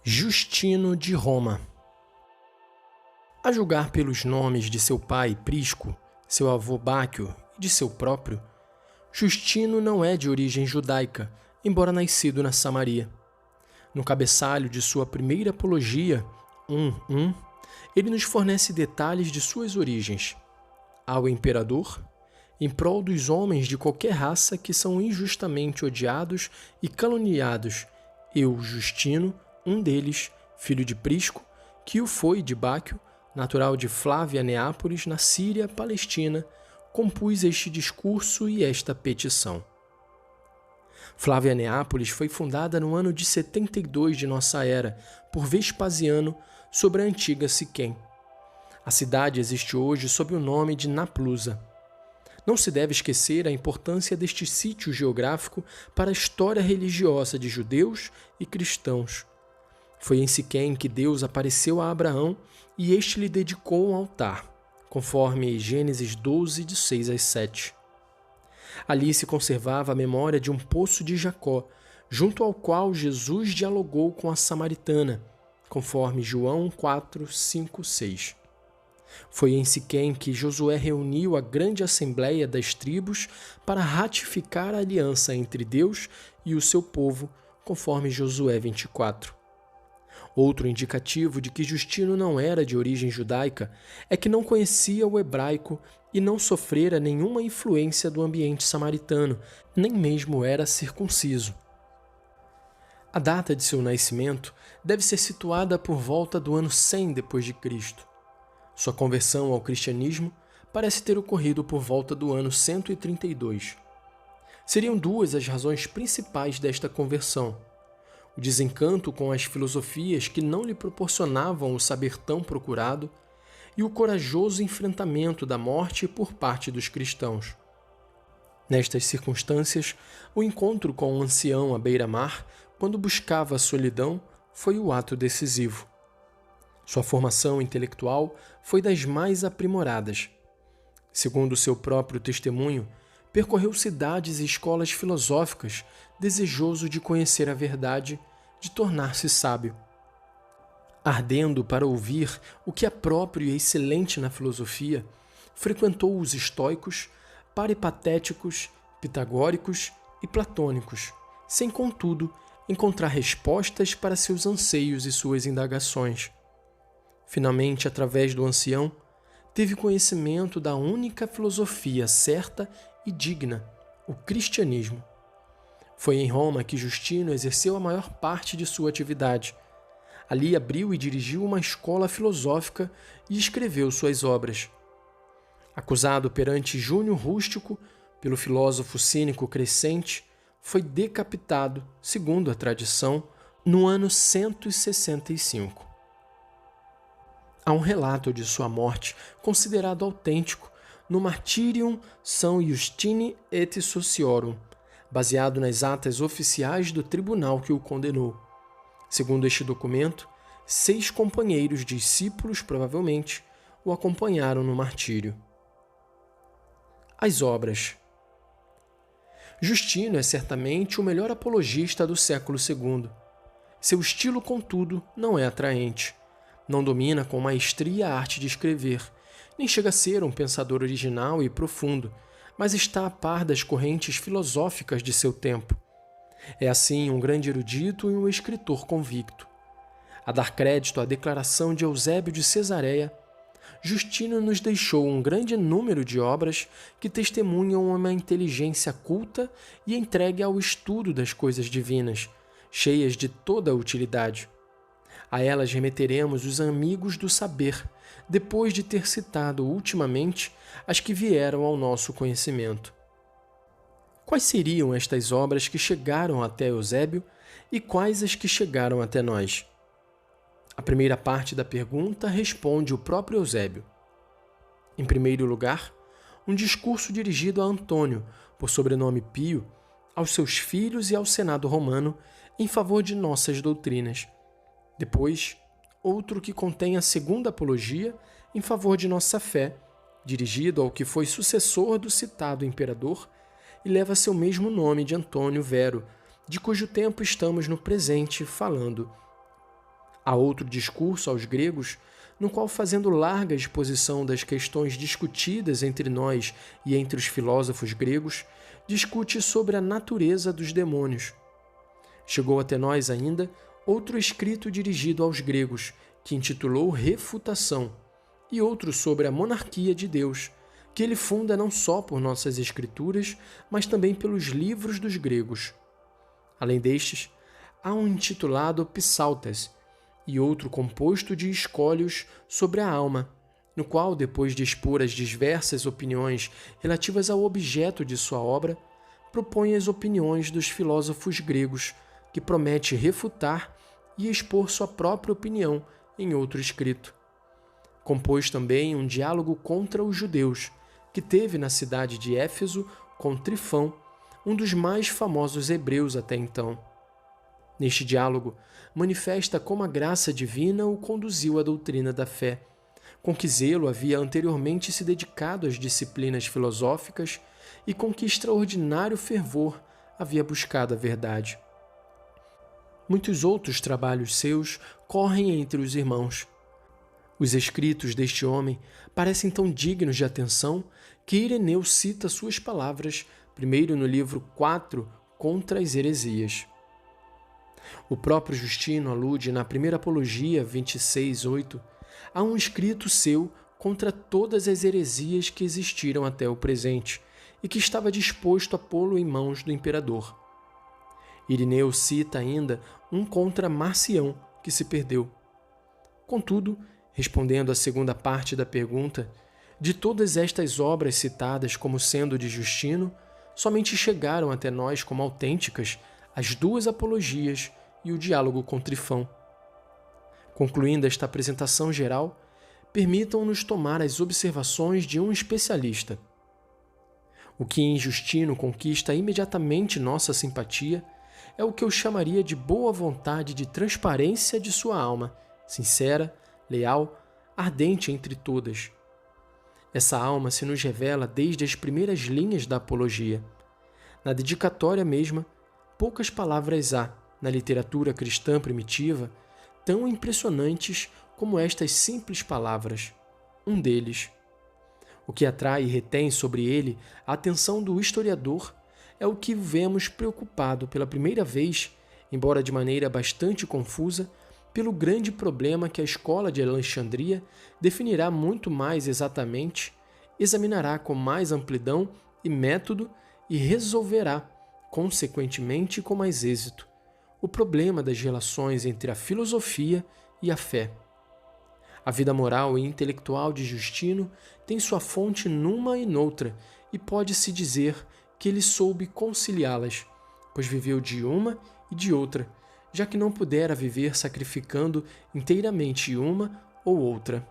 Justino de Roma. A julgar pelos nomes de seu pai Prisco, seu avô Báquio e de seu próprio, Justino não é de origem judaica, embora nascido na Samaria. No cabeçalho de sua primeira apologia, 1:1, ele nos fornece detalhes de suas origens. Ao imperador, em prol dos homens de qualquer raça que são injustamente odiados e caluniados, eu, Justino, um deles, filho de Prisco, que o foi de Báquio, natural de Flávia Neápolis, na Síria, Palestina, compus este discurso e esta petição. Flávia Neápolis foi fundada no ano de 72 de nossa era, por Vespasiano, sobre a antiga Siquém. A cidade existe hoje sob o nome de Naplusa. Não se deve esquecer a importância deste sítio geográfico para a história religiosa de judeus e cristãos. Foi em Siquém que Deus apareceu a Abraão e este lhe dedicou um altar, conforme Gênesis 12, de 6 a 7. Ali se conservava a memória de um poço de Jacó, junto ao qual Jesus dialogou com a samaritana, conforme João 4, 5, 6. Foi em Siquém que Josué reuniu a grande assembleia das tribos para ratificar a aliança entre Deus e o seu povo, conforme Josué 24. Outro indicativo de que Justino não era de origem judaica é que não conhecia o hebraico e não sofrera nenhuma influência do ambiente samaritano, nem mesmo era circunciso. A data de seu nascimento deve ser situada por volta do ano 100 d.C. Sua conversão ao cristianismo parece ter ocorrido por volta do ano 132. Seriam duas as razões principais desta conversão: o desencanto com as filosofias que não lhe proporcionavam o saber tão procurado e o corajoso enfrentamento da morte por parte dos cristãos. Nestas circunstâncias, o encontro com um ancião à beira-mar, quando buscava a solidão, foi o ato decisivo. Sua formação intelectual foi das mais aprimoradas. Segundo seu próprio testemunho, percorreu cidades e escolas filosóficas, desejoso de conhecer a verdade, de tornar-se sábio. Ardendo para ouvir o que é próprio e excelente na filosofia, frequentou os estoicos, peripatéticos, pitagóricos e platônicos, sem, contudo, encontrar respostas para seus anseios e suas indagações. Finalmente, através do ancião, teve conhecimento da única filosofia certa e digna, o cristianismo. Foi em Roma que Justino exerceu a maior parte de sua atividade. Ali abriu e dirigiu uma escola filosófica e escreveu suas obras. Acusado perante Júnio Rústico pelo filósofo cínico Crescente, foi decapitado, segundo a tradição, no ano 165. Há um relato de sua morte considerado autêntico no Martyrium São Justini et Sociorum, baseado nas atas oficiais do tribunal que o condenou. Segundo este documento, 6 companheiros discípulos, provavelmente, o acompanharam no martírio. As obras. Justino é certamente o melhor apologista do século II. Seu estilo, contudo, não é atraente. Não domina com maestria a arte de escrever, nem chega a ser um pensador original e profundo, mas está a par das correntes filosóficas de seu tempo. É assim um grande erudito e um escritor convicto. A dar crédito à declaração de Eusébio de Cesareia, Justino nos deixou um grande número de obras que testemunham uma inteligência culta e entregue ao estudo das coisas divinas, cheias de toda a utilidade. A elas remeteremos os amigos do saber, depois de ter citado ultimamente as que vieram ao nosso conhecimento. Quais seriam estas obras que chegaram até Eusébio e quais as que chegaram até nós? A primeira parte da pergunta responde o próprio Eusébio. Em primeiro lugar, um discurso dirigido a Antônio, por sobrenome Pio, aos seus filhos e ao Senado romano, em favor de nossas doutrinas. Depois, outro que contém a segunda apologia em favor de nossa fé, dirigido ao que foi sucessor do citado imperador e leva seu mesmo nome de Antônio Vero, de cujo tempo estamos no presente falando. Há outro discurso aos gregos, no qual, fazendo larga exposição das questões discutidas entre nós e entre os filósofos gregos, discute sobre a natureza dos demônios. Chegou até nós ainda outro escrito dirigido aos gregos, que intitulou Refutação, e outro sobre a monarquia de Deus, que ele funda não só por nossas escrituras, mas também pelos livros dos gregos. Além destes, há um intitulado Psaltas, e outro composto de escolhos sobre a alma, no qual, depois de expor as diversas opiniões relativas ao objeto de sua obra, propõe as opiniões dos filósofos gregos, que promete refutar e expor sua própria opinião em outro escrito. Compôs também um diálogo contra os judeus, que teve na cidade de Éfeso com Trifão, um dos mais famosos hebreus até então. Neste diálogo, manifesta como a graça divina o conduziu à doutrina da fé, com que zelo havia anteriormente se dedicado às disciplinas filosóficas e com que extraordinário fervor havia buscado a verdade. Muitos outros trabalhos seus correm entre os irmãos. Os escritos deste homem parecem tão dignos de atenção que Ireneu cita suas palavras primeiro no livro 4 contra as heresias. O próprio Justino alude na primeira Apologia 26:8 a um escrito seu contra todas as heresias que existiram até o presente e que estava disposto a pô-lo em mãos do imperador. Ireneu cita ainda um contra Marcião, que se perdeu. Contudo, respondendo à segunda parte da pergunta, de todas estas obras citadas como sendo de Justino, somente chegaram até nós como autênticas as duas apologias e o diálogo com Trifão. Concluindo esta apresentação geral, permitam-nos tomar as observações de um especialista. O que em Justino conquista imediatamente nossa simpatia é o que eu chamaria de boa vontade de transparência de sua alma, sincera, leal, ardente entre todas. Essa alma se nos revela desde as primeiras linhas da apologia. Na dedicatória mesma, poucas palavras há, na literatura cristã primitiva, tão impressionantes como estas simples palavras. Um deles. O que atrai e retém sobre ele a atenção do historiador é o que vemos preocupado pela primeira vez, embora de maneira bastante confusa, pelo grande problema que a escola de Alexandria definirá muito mais exatamente, examinará com mais amplidão e método e resolverá, consequentemente com mais êxito, o problema das relações entre a filosofia e a fé. A vida moral e intelectual de Justino tem sua fonte numa e noutra, e pode-se dizer que ele soube conciliá-las, pois viveu de uma e de outra, já que não pudera viver sacrificando inteiramente uma ou outra.